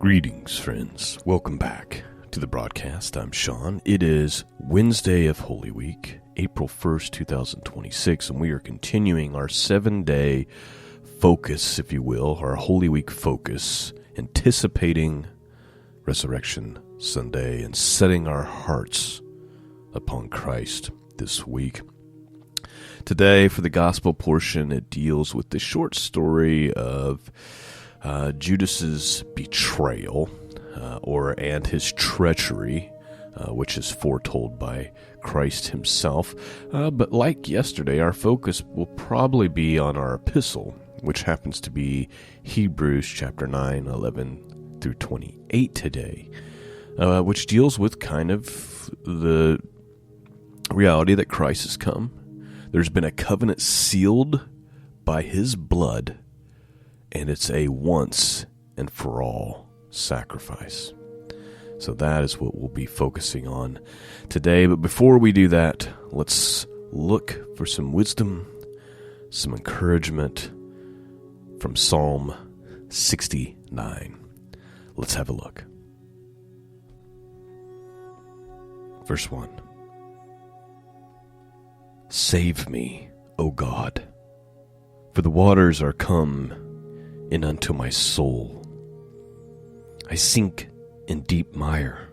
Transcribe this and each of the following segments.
Greetings, friends. Welcome back to the broadcast. I'm Shawn. It is Wednesday of Holy Week, April 1st, 2026, and we are continuing our 7-day focus, if you will, our Holy Week focus, anticipating Resurrection Sunday and setting our hearts upon Christ this week. Today, for the gospel portion, it deals with the short story of Judas's betrayal, and his treachery, which is foretold by Christ himself. But like yesterday, our focus will probably be on our epistle, which happens to be Hebrews chapter 9, 11 through 28 today, which deals with kind of the reality that Christ has come. There's been a covenant sealed by his blood, and it's a once and for all sacrifice. So that is what we'll be focusing on today. But before we do that, let's look for some wisdom, some encouragement from Psalm 69. Let's have a look. Verse 1. Save me, O God, for the waters are come in unto my soul. I sink in deep mire,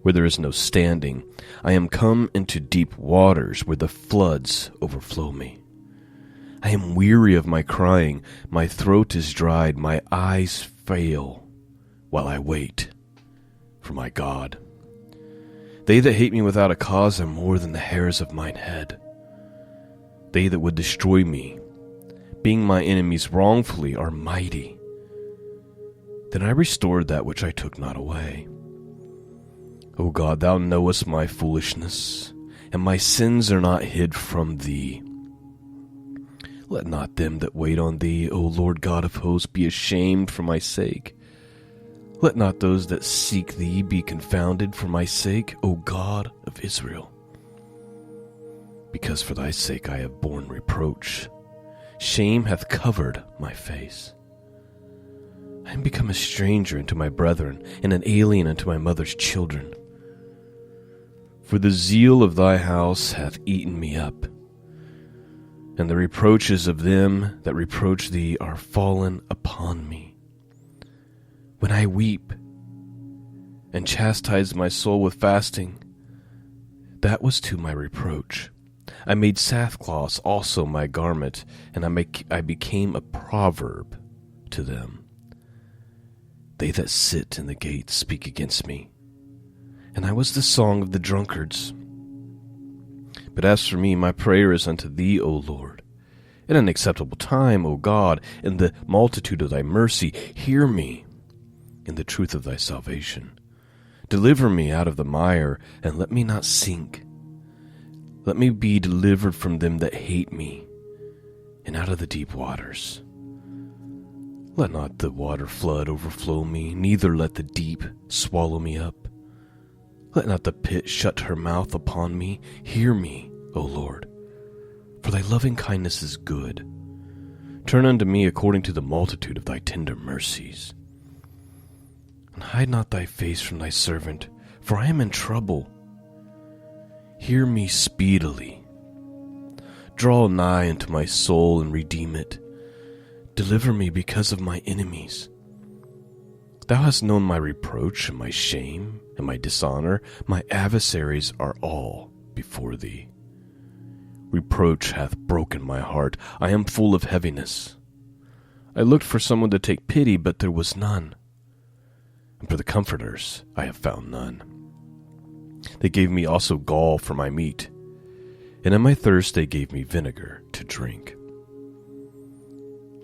where there is no standing. I am come into deep waters, where the floods overflow me. I am weary of my crying, my throat is dried, my eyes fail, while I wait for my God. They that hate me without a cause are more than the hairs of mine head. They that would destroy me, being my enemies wrongfully, are mighty. Then I restored that which I took not away. O God, thou knowest my foolishness, and my sins are not hid from thee. Let not them that wait on thee, O Lord God of hosts, be ashamed for my sake. Let not those that seek thee be confounded for my sake, O God of Israel. Because for thy sake I have borne reproach. Shame hath covered my face. I am become a stranger unto my brethren, and an alien unto my mother's children. For the zeal of thy house hath eaten me up, and the reproaches of them that reproach thee are fallen upon me. When I weep and chastise my soul with fasting, that was to my reproach. I made sackcloth also my garment, and I became a proverb to them. They that sit in the gate speak against me, and I was the song of the drunkards. But as for me, my prayer is unto thee, O Lord. In an acceptable time, O God, in the multitude of thy mercy, hear me in the truth of thy salvation. Deliver me out of the mire, and let me not sink. Let me be delivered from them that hate me, and out of the deep waters. Let not the water flood overflow me, neither let the deep swallow me up. Let not the pit shut her mouth upon me. Hear me, O Lord, for thy loving kindness is good. Turn unto me according to the multitude of thy tender mercies. And hide not thy face from thy servant, for I am in trouble. Hear me speedily. Draw nigh unto my soul and redeem it. Deliver me because of my enemies. Thou hast known my reproach and my shame and my dishonor. My adversaries are all before thee. Reproach hath broken my heart. I am full of heaviness. I looked for someone to take pity, but there was none. And for the comforters I have found none. They gave me also gall for my meat, and in my thirst they gave me vinegar to drink.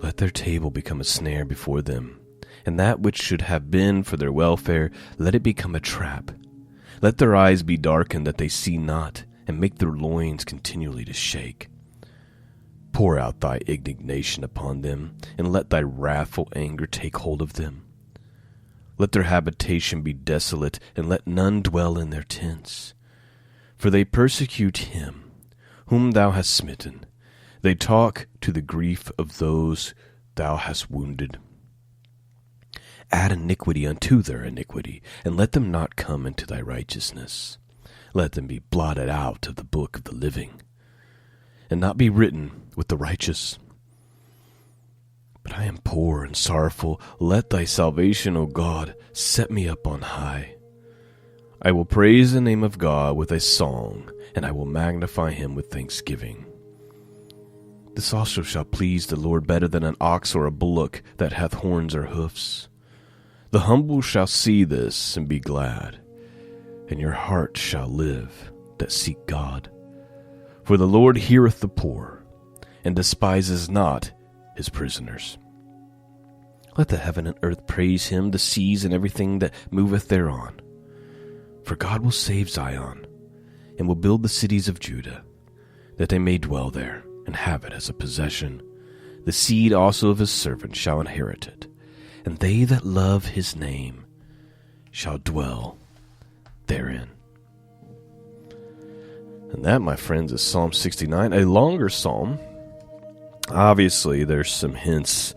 Let their table become a snare before them, and that which should have been for their welfare, let it become a trap. Let their eyes be darkened that they see not, and make their loins continually to shake. Pour out thy indignation upon them, and let thy wrathful anger take hold of them. Let their habitation be desolate, and let none dwell in their tents. For they persecute him whom thou hast smitten. They talk to the grief of those thou hast wounded. add iniquity unto their iniquity, and let them not come into thy righteousness. Let them be blotted out of the book of the living, and not be written with the righteous. But I am poor and sorrowful. Let thy salvation, O God, set me up on high. I will praise the name of God with a song, and I will magnify him with thanksgiving. This also shall please the Lord better than an ox or a bullock that hath horns or hoofs. The humble shall see this and be glad, and your heart shall live that seek God. For the Lord heareth the poor, and despises not his prisoners. Let the heaven and earth praise him, the seas and everything that moveth thereon. For God will save Zion, and will build the cities of Judah, that they may dwell there, and have it as a possession. The seed also of his servant shall inherit it, and they that love his name shall dwell therein. And that, my friends, is Psalm 69, a longer psalm. Obviously, there's some hints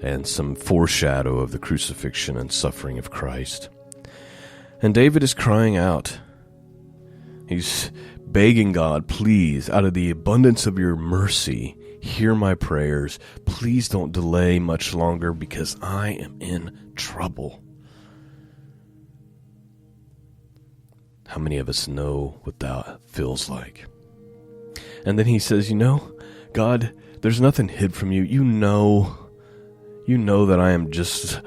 and some foreshadow of the crucifixion and suffering of Christ. And David is crying out. He's begging God, please, out of the abundance of your mercy, hear my prayers. Please don't delay much longer, because I am in trouble. How many of us know what that feels like? And then he says, God, there's nothing hid from you. You know that I am just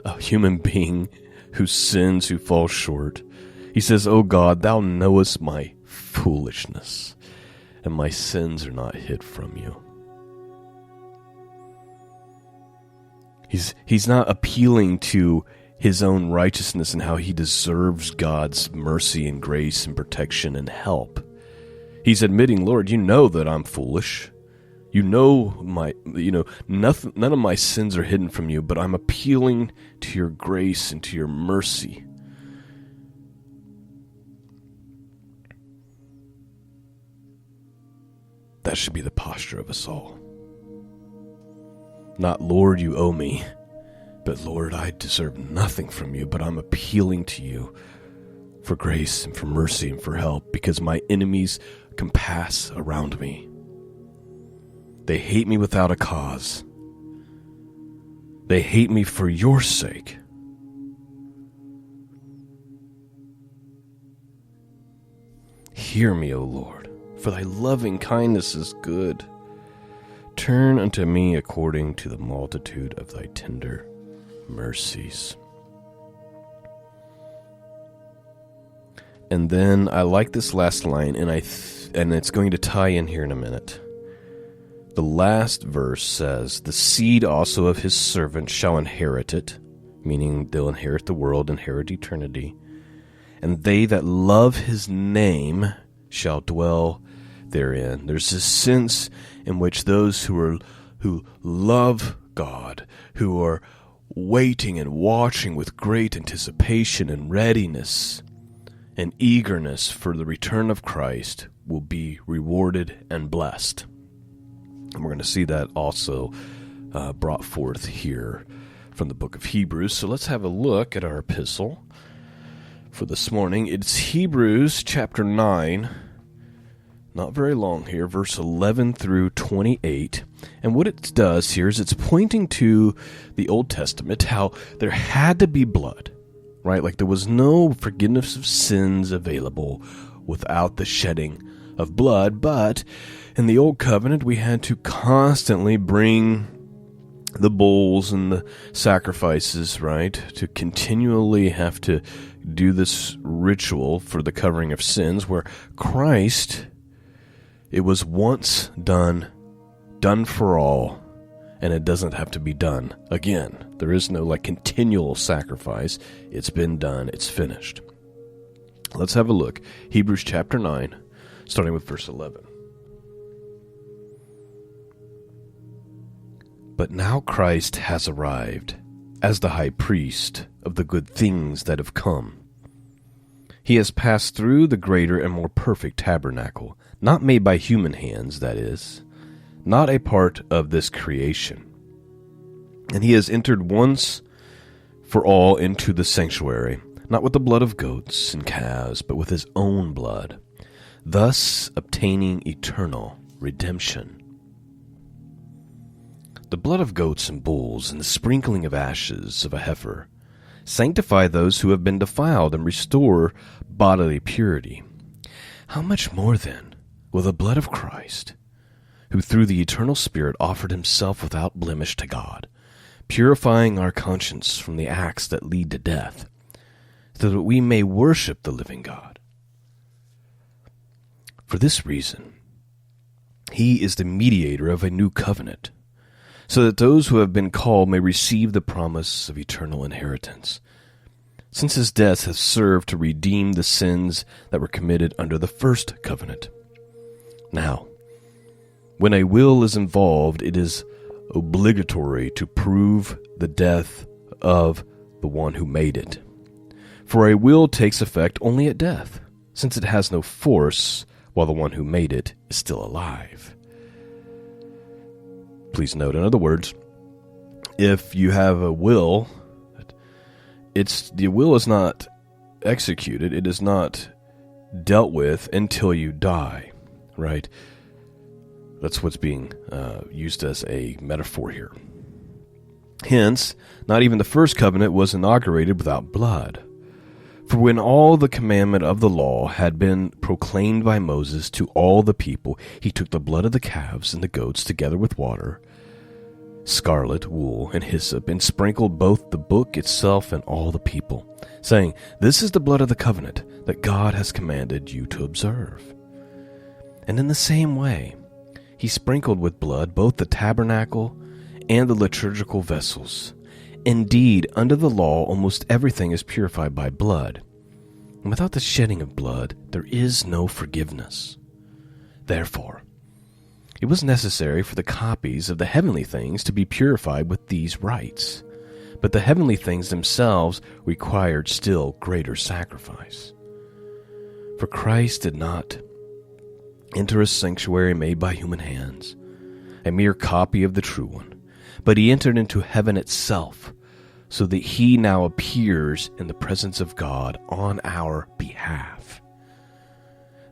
a human being who sins, who falls short. He says, O God, thou knowest my foolishness, and my sins are not hid from you. He's not appealing to his own righteousness and how he deserves God's mercy and grace and protection and help. He's admitting, Lord, you know that I'm foolish. None of my sins are hidden from you, but I'm appealing to your grace and to your mercy. That should be the posture of us all. Not, Lord, you owe me, but Lord, I deserve nothing from you, but I'm appealing to you for grace and for mercy and for help, because my enemies compass around me. They hate me without a cause. They hate me for your sake. Hear me, O Lord, for thy loving kindness is good. Turn unto me according to the multitude of thy tender mercies. And then I like this last line, and it's going to tie in here in a minute. The last verse says, the seed also of his servant shall inherit it, meaning they'll inherit the world, inherit eternity. And they that love his name shall dwell therein. There's this sense in which those who love God, who are waiting and watching with great anticipation and readiness and eagerness for the return of Christ, will be rewarded and blessed. And we're going to see that also brought forth here from the book of Hebrews. So let's have a look at our epistle for this morning. It's Hebrews chapter 9, not very long here, verse 11 through 28. And what it does here is it's pointing to the Old Testament, how there had to be blood, right? Like there was no forgiveness of sins available without the shedding of blood, but in the Old Covenant, we had to constantly bring the bulls and the sacrifices, right? To continually have to do this ritual for the covering of sins, where Christ, it was once done for all, and it doesn't have to be done again. There is no continual sacrifice. It's been done. It's finished. Let's have a look. Hebrews chapter 9, starting with verse 11. But now Christ has arrived as the high priest of the good things that have come. He has passed through the greater and more perfect tabernacle, not made by human hands, that is, not a part of this creation. And he has entered once for all into the sanctuary, not with the blood of goats and calves, but with his own blood, thus obtaining eternal redemption. The blood of goats and bulls and the sprinkling of ashes of a heifer sanctify those who have been defiled and restore bodily purity. How much more, then, will the blood of Christ, who through the eternal Spirit offered himself without blemish to God, purifying our conscience from the acts that lead to death, so that we may worship the living God. For this reason, he is the mediator of a new covenant, so that those who have been called may receive the promise of eternal inheritance, since his death has served to redeem the sins that were committed under the first covenant. Now, when a will is involved, it is obligatory to prove the death of the one who made it. For a will takes effect only at death, since it has no force while the one who made it is still alive. Please note, in other words, if you have a will, the will is not executed, it is not dealt with until you die, right? That's what's being used as a metaphor here. Hence, not even the first covenant was inaugurated without blood. For when all the commandment of the law had been proclaimed by Moses to all the people, he took the blood of the calves and the goats together with water, scarlet wool, and hyssop, and sprinkled both the book itself and all the people, saying, "This is the blood of the covenant that God has commanded you to observe." And in the same way, he sprinkled with blood both the tabernacle and the liturgical vessels. Indeed, under the law, almost everything is purified by blood. And without the shedding of blood, there is no forgiveness. Therefore, it was necessary for the copies of the heavenly things to be purified with these rites. But the heavenly things themselves required still greater sacrifice. For Christ did not enter a sanctuary made by human hands, a mere copy of the true one, but he entered into heaven itself, so that he now appears in the presence of God on our behalf.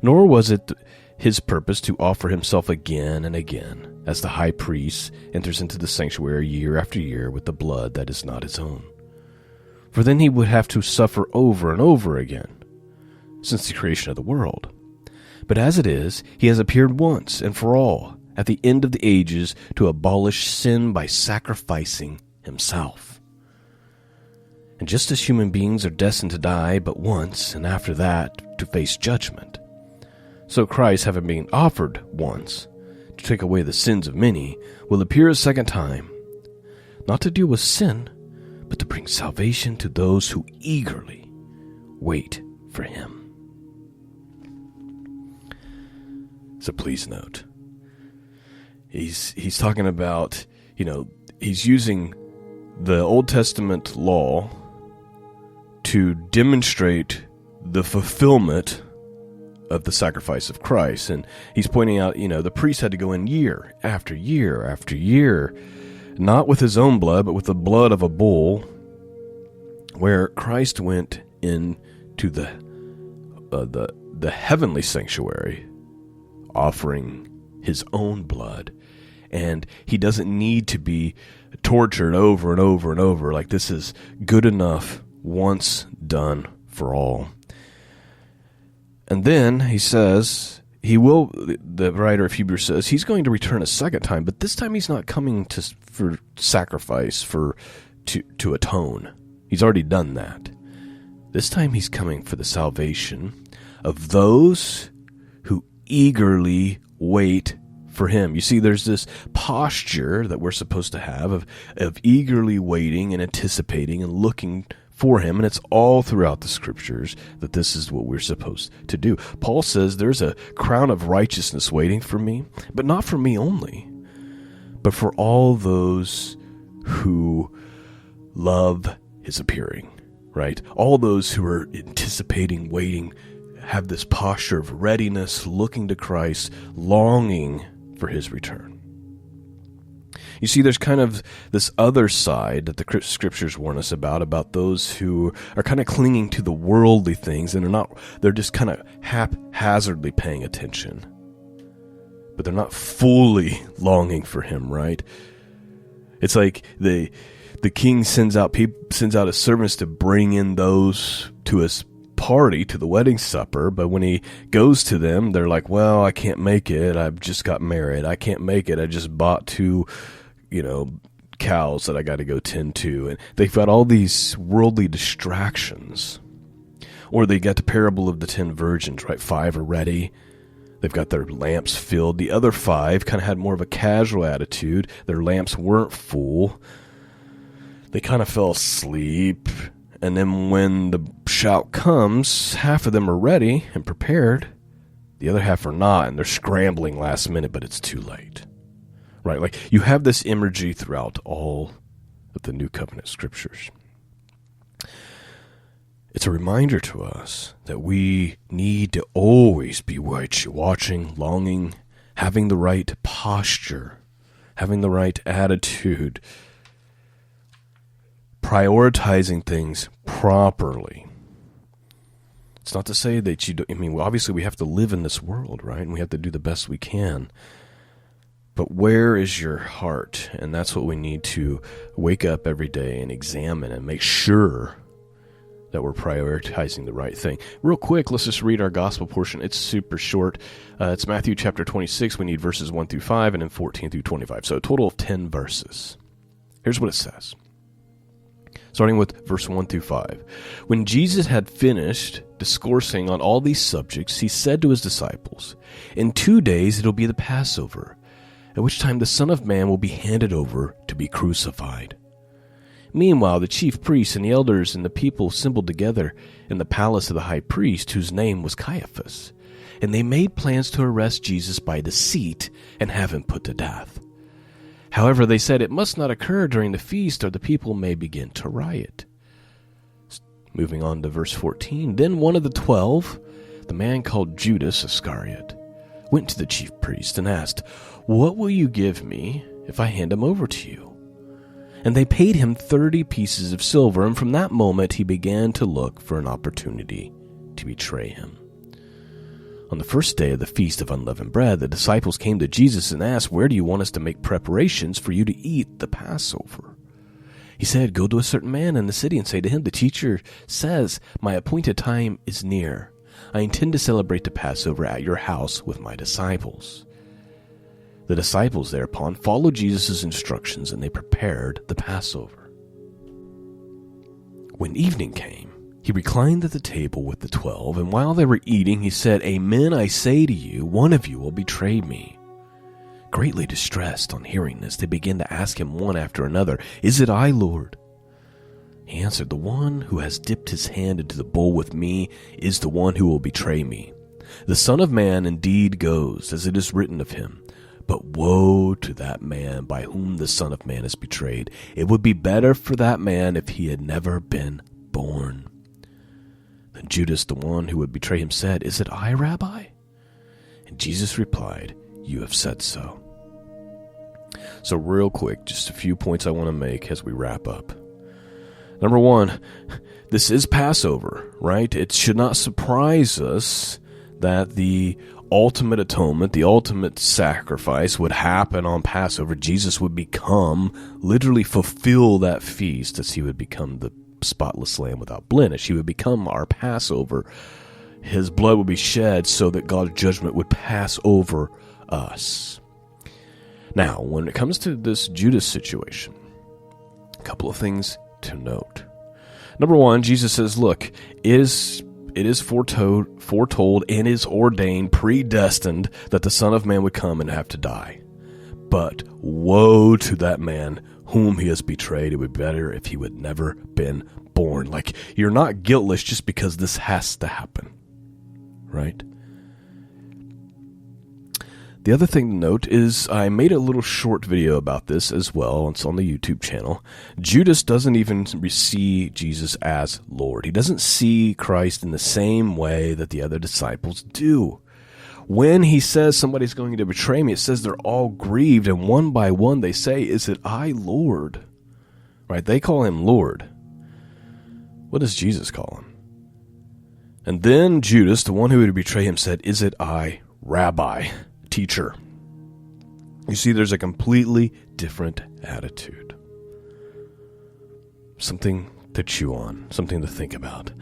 Nor was it his purpose to offer himself again and again, as the high priest enters into the sanctuary year after year with the blood that is not his own. For then he would have to suffer over and over again, since the creation of the world. But as it is, he has appeared once and for all, at the end of the ages, to abolish sin by sacrificing himself. And just as human beings are destined to die but once, and after that to face judgment, so Christ, having been offered once to take away the sins of many, will appear a second time, not to deal with sin, but to bring salvation to those who eagerly wait for him. So please note, he's talking about, he's using the Old Testament law to demonstrate the fulfillment of the sacrifice of Christ. And he's pointing out, the priest had to go in year after year after year, not with his own blood, but with the blood of a bull, where Christ went into the heavenly sanctuary, offering his own blood. And he doesn't need to be tortured over and over and over. Like, this is good enough, once done for all. And then he says, the writer of Hebrews says, he's going to return a second time, but this time he's not coming for sacrifice, to atone. He's already done that. This time he's coming for the salvation of those who eagerly wait for him. You see, there's this posture that we're supposed to have of eagerly waiting and anticipating and looking for him, and it's all throughout the scriptures that this is what we're supposed to do. Paul says there's a crown of righteousness waiting for me, but not for me only, but for all those who love his appearing, right? All those who are anticipating, waiting, have this posture of readiness, looking to Christ, longing for his return. You see, there's kind of this other side that the scriptures warn us about those who are kind of clinging to the worldly things and they're just kind of haphazardly paying attention. But they're not fully longing for him, right? It's like the king sends out his servants to bring in those to his party, to the wedding supper, but when he goes to them, they're like, well, I can't make it. I've just got married. I can't make it. I just bought 2, cows that I got to go tend to. And they've got all these worldly distractions. Or they got the parable of the 10 virgins, right? 5 are ready. They've got their lamps filled. The other 5 kind of had more of a casual attitude. Their lamps weren't full. They kind of fell asleep. And then when the shout comes, half of them are ready and prepared. The other half are not, and they're scrambling last minute, but it's too late. Right? Like, you have this imagery throughout all of the New Covenant scriptures. It's a reminder to us that we need to always be watching, longing, having the right posture, having the right attitude, prioritizing things properly. It's not to say that obviously we have to live in this world, right? And we have to do the best we can. But where is your heart? And that's what we need to wake up every day and examine and make sure that we're prioritizing the right thing. Real quick, let's just read our gospel portion. It's super short. It's Matthew chapter 26. We need verses 1 through 5 and then 14 through 25. So a total of 10 verses. Here's what it says. Starting with verse 1 through 5. When Jesus had finished discoursing on all these subjects, he said to his disciples, "In 2 days it'll be the Passover, at which time the Son of Man will be handed over to be crucified." Meanwhile, the chief priests and the elders and the people assembled together in the palace of the high priest, whose name was Caiaphas, and they made plans to arrest Jesus by deceit and have him put to death. However, they said it must not occur during the feast, or the people may begin to riot. Moving on to verse 14. Then one of the 12, the man called Judas Iscariot, went to the chief priest and asked, "What will you give me if I hand him over to you?" And they paid him 30 pieces of silver, and from that moment he began to look for an opportunity to betray him. On the first day of the Feast of Unleavened Bread, the disciples came to Jesus and asked, "Where do you want us to make preparations for you to eat the Passover?" He said, "Go to a certain man in the city and say to him, 'The teacher says, my appointed time is near. I intend to celebrate the Passover at your house with my disciples.'" The disciples thereupon followed Jesus' instructions, and they prepared the Passover. When evening came, he reclined at the table with the 12, and while they were eating, he said, "Amen, I say to you, one of you will betray me." Greatly distressed on hearing this, they began to ask him one after another, "Is it I, Lord?" He answered, "The one who has dipped his hand into the bowl with me is the one who will betray me. The Son of Man indeed goes, as it is written of him. But woe to that man by whom the Son of Man is betrayed. It would be better for that man if he had never been born." Then Judas, the one who would betray him, said, "Is it I, Rabbi?" And Jesus replied, "You have said so." So real quick, just a few points I want to make as we wrap up. Number one, this is Passover, right? It should not surprise us that the ultimate atonement, the ultimate sacrifice would happen on Passover. Jesus would literally fulfill that feast, as he would become the spotless lamb without blemish. He would become our Passover. His blood would be shed so that God's judgment would pass over us. Now, when it comes to this Judas situation, a couple of things to note. Number one, Jesus says, look, it is foretold and is ordained, predestined, that the Son of Man would come and have to die. But woe to that man whom he has betrayed. It would be better if he would never been born. Like, you're not guiltless just because this has to happen, right? The other thing to note is I made a little short video about this as well. It's on the YouTube channel. Judas doesn't even see Jesus as Lord. He doesn't see Christ in the same way that the other disciples do. when he says somebody's going to betray me, it says they're all grieved, and one by one they say, "Is it I, Lord?" Right? They call him Lord. What does Jesus call him? And then Judas, the one who would betray him, said, "Is it I, Rabbi, teacher?" You see, there's a completely different attitude. Something to chew on, something to think about.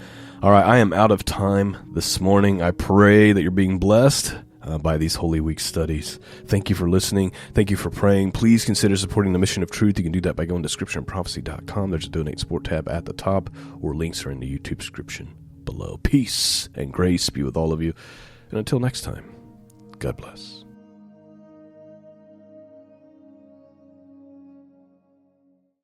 All right, I am out of time this morning. I pray that you're being blessed by these Holy Week studies. Thank you for listening. Thank you for praying. Please consider supporting the mission of truth. You can do that by going to scriptureandprophecy.com. There's a donate support tab at the top, or links are in the YouTube description below. Peace and grace be with all of you. And until next time, God bless.